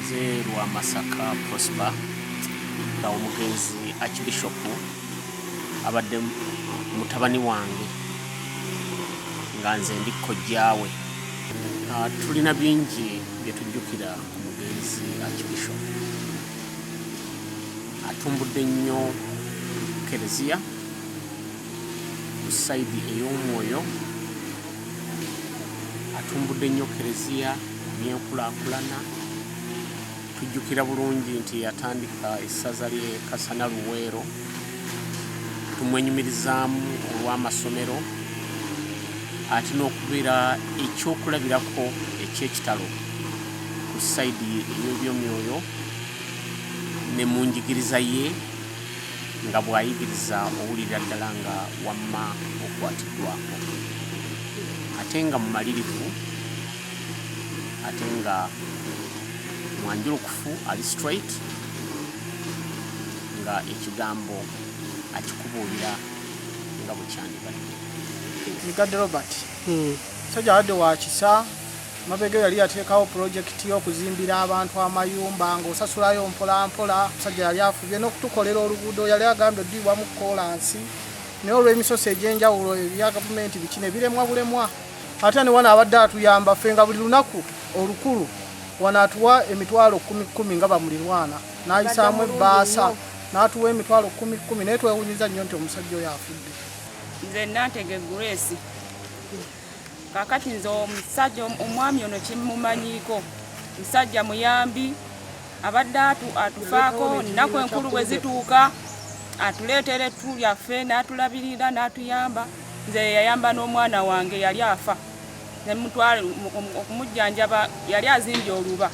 nze lwa Masaka Prosper nga omugenzi Archbishop abadde mutabani wange nga nze ndi kojjaawe. Tulina bingi bye tujjukira ku mugenzi Archbishop. Atumbudde nnyo Kereziya ku sayidi ey'omwoyo, atumbudde nnyo Kereziya by'enkulaakulana. Tujjukira bulungi nti yatandika essaza lye Kasana Luweero, tumwenyumirizaamu olw'amasomero ate n'okubeera ekyokulabirako eky'ekitalo ku sayidi ey'ebyomyoyo ne mu njigiriza ye nga bw'ayigiriza owulira ddala nga wamma okwatiddwako, ate nga mumalirivu, ate nga mwanjulukufu, ali straight, nga ekigambo akikubuulira nga bwe kyandibadde. Mikadde Robert musajja wadde wa kisa. Mabega yali yateekawo pulojekiti y'okuzimbira abantu amayumba ng'osasulayo mpolampola. Musajja yali afubye n'okutukolera oluguudo, yali agambye oddibwa mu koolansi, naye olw'emisoso egy'enjawulo ebya gavumenti bikine biremwa bulemwa. Ate ne wano abadde atuyamba ffe nga buli lunaku olukulu wano atuwa emitwalo 10,000 nga bamulirwana, n'ayisaamu ebbaasa n'atuwa emitwalo 10,000, naye twewunyiza nnyo nti omusajja oyo afudde. Nze Nantege Grace. Kakati nze omusajja omwami ono kimumanyiiko, musajja muyambi, abadde atufaako nnaku enkulu bwe zituuka atuleetera ettu lyaffe n'atulabirira n'atuyamba. Nze yayamba n'omwana wange yali afa, nemutwale okumujjanjaba, yali azimbye oluba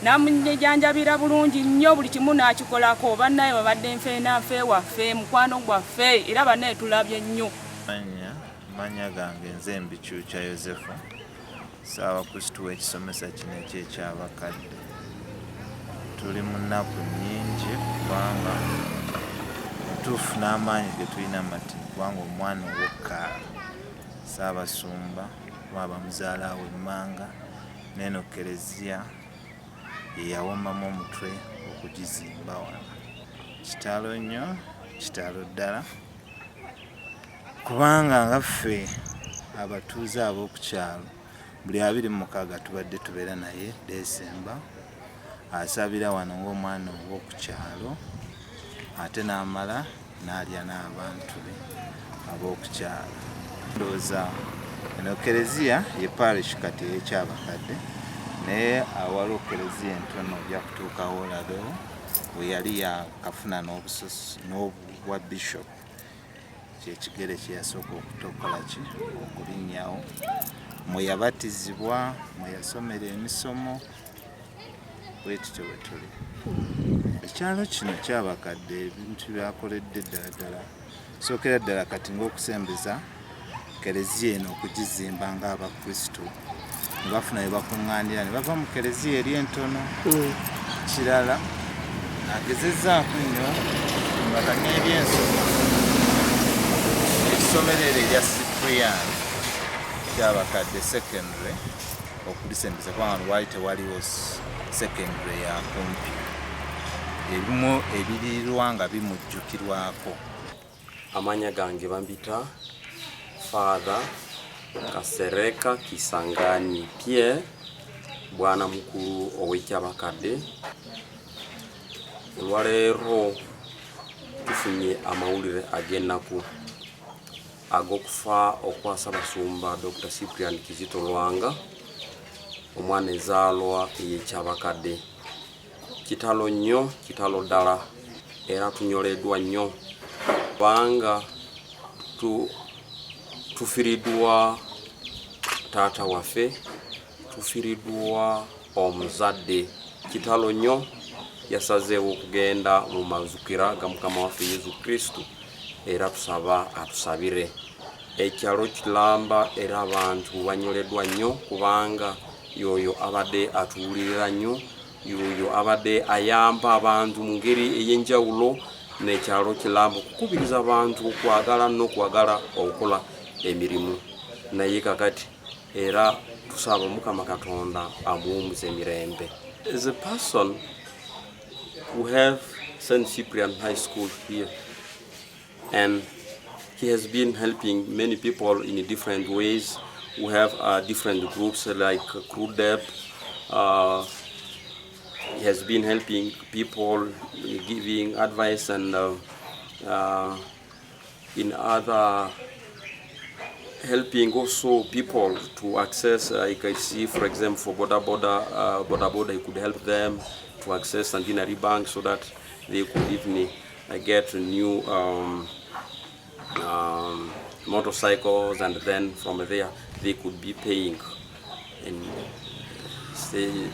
n'amunjanjabira bulungi nnyo, buli kimu n'akikolako. Bannaye babadde nfeenanfe waffe, mukwano gwaffe, era bannaye tulabye nnyo. Manya gange nze Mbikyukya Yozefu, Ssaabasumba w'ekisomesa kino eky'Ekyabakadde. Tuli mu nnaku nnyingi kubanga mutuufu n'amaanyi ge tulina mati kubanga omwana ow'okkaala Ssaabasumba waba muzaala we Mmanga n'eno Kereziya ye yawomamu omutwe okugizimba wano. Kitalo nnyo, kitalo ddala, kubanga nga ffe abatuuze ab'okukyalo buli 26 tubadde tubeera naye Desemba, asabira wano ng'omwana ow'okukyalo ate n'amala n'alya n'abantu be ab'okukyalo. Ndowooza eno Kereziya ye parish kati ey'Ekyabakadde, naye awali Kereziya entono ojja kutuukawo olabewo we yali yakafuna n'obwa bishop, kyekigere kye yasooka okutokola ki okulinnyawo, mwe yabatizibwa, mwe yasomera emisomo, bwe tutyo bwe tuli. Ekyalo kino Kyabakadde ebintu byakoledde ddala ddala, sookera ddala kati ng'okusembeza Kereziya eno okugizimba ng'Abakristu nga bafuna bye bakuŋŋaanira ne bava mu Kereziya eri entono. Kirala agezezzaako nnyo mbaganya ebyensoma ekisomero eryo erya Cyprian Kyabakadde secondary okulisembeza kubanga lwali tewaliwo secondary ya kumpi. Ebimu ebirirwa nga bimujjukirwako. Amanya gange bambita Father Kasereka Kisangani Pierre, bwana mukulu ow'Ekyabakadde. Olwaleero tufunye amawulire ag'ennaku ag'okufa okwa Ssaabasumba Dr. Cyprian Kizito Lwanga, omwana ezaalwa ey'Ekyabakadde. Kitalo nnyo, kitalo ddala, era tunyoleddwa nnyo kubanga tufiiriddwa taata waffe, tufiiriddwa omuzadde. Kitalo nnyo, yasazeewo okugenda mu mazukira ga Mukama waffe Yesu Kristu, era tusaba atusabire. Ekyalo kilamba era abantu banyoleddwa nnyo kubanga yoyo abadde atuwulirira nnyo, yoyo abadde ayamba abantu mu ngeri ey'enjawulo, n'ekyalo kilamba okukubiriza abantu okwagala n'okwagala okukola emirimu. Naye kakati era tusaba Mukama Katonda amuwumuze emirembe. as a person who have St. Cyprian High School here, and he has been helping many people in different ways. We have different groups like CRUDEP. He has been helping people, giving advice, and in other helping also people to access, like I see, for example, for border, he could help them to access centenary bank so that they could even get new motorcycles, and then from there they could be paying in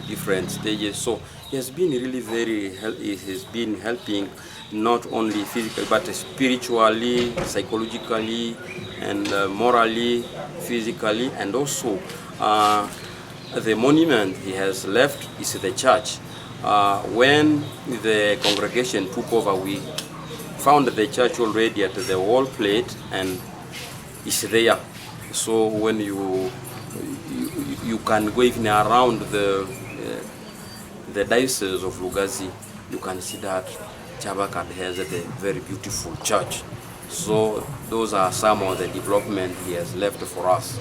different stages. So he has been really he has been helping not only physically but spiritually, psychologically, and morally, physically, and also the monument he has left is the church. When the congregation took over, we found the church already at the wall plate, and it's there. So when you can go even around the diocese of Lugazi, you can see that Kyabakadde has a very beautiful church. So those are some of the development he has left for us.